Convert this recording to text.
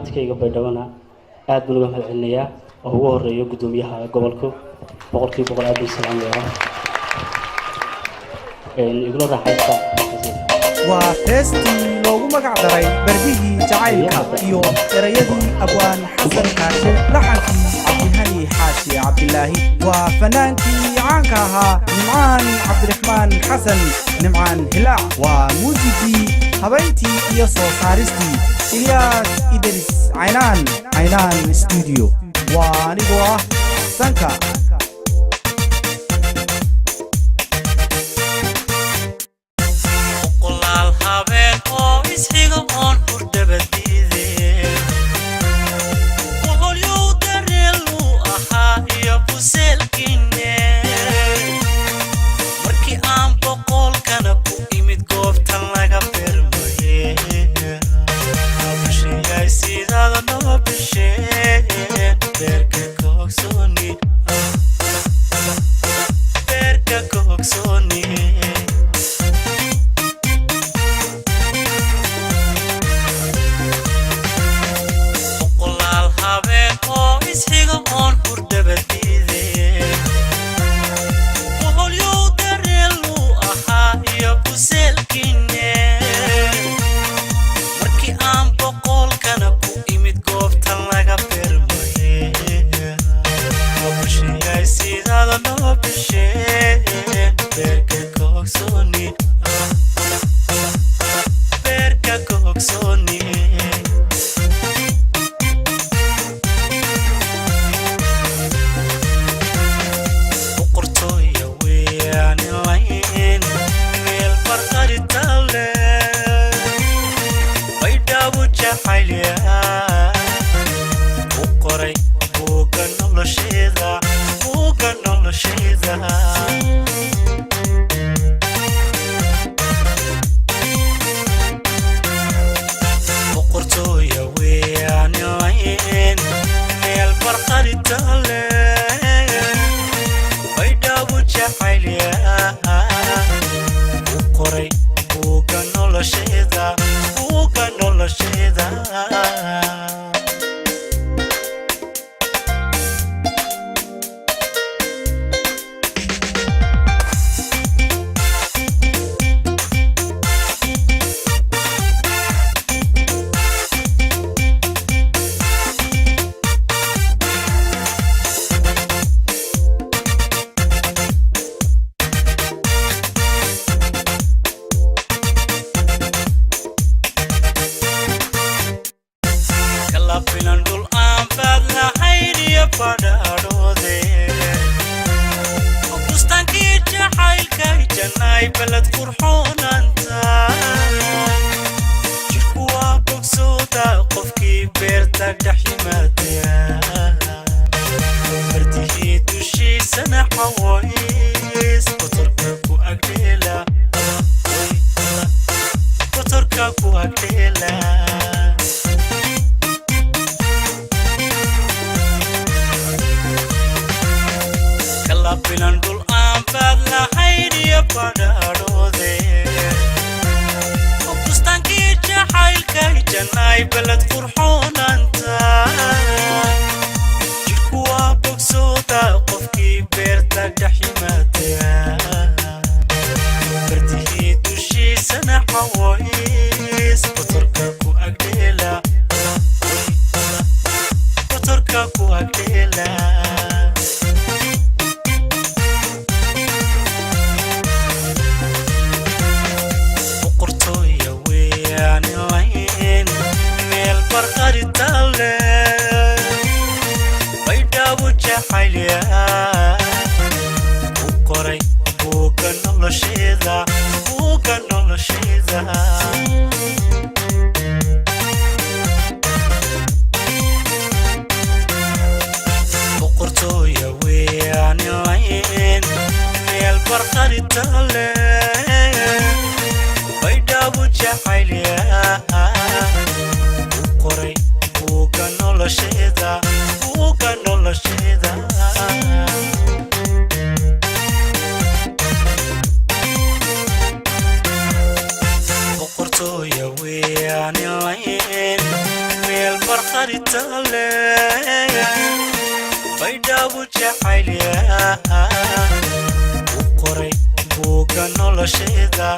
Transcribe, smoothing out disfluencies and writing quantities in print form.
imaatikayga baydhawna aad baan uga mahadcelinayaa oo ugu horeeyo gudoomiyaha gobolka boqolkiiba boqol aad baan salaamayaa igula raaxaysta waa heestii loogu magac daray bardihii jacaylka iyo erayadii abwaan xasan kaashe laxankii cabdihani xaashi cabdilaahi waa fanaankii caanka ahaa nimcaan cabdiraxmaan xasan nimcaan hilaac waa muusigii habayntii iyo soo saaristii ilyaas idris caynaan studio waa anigoo ah sanka barqaritale baydhabo jacaylya qoray buuga nolosheeda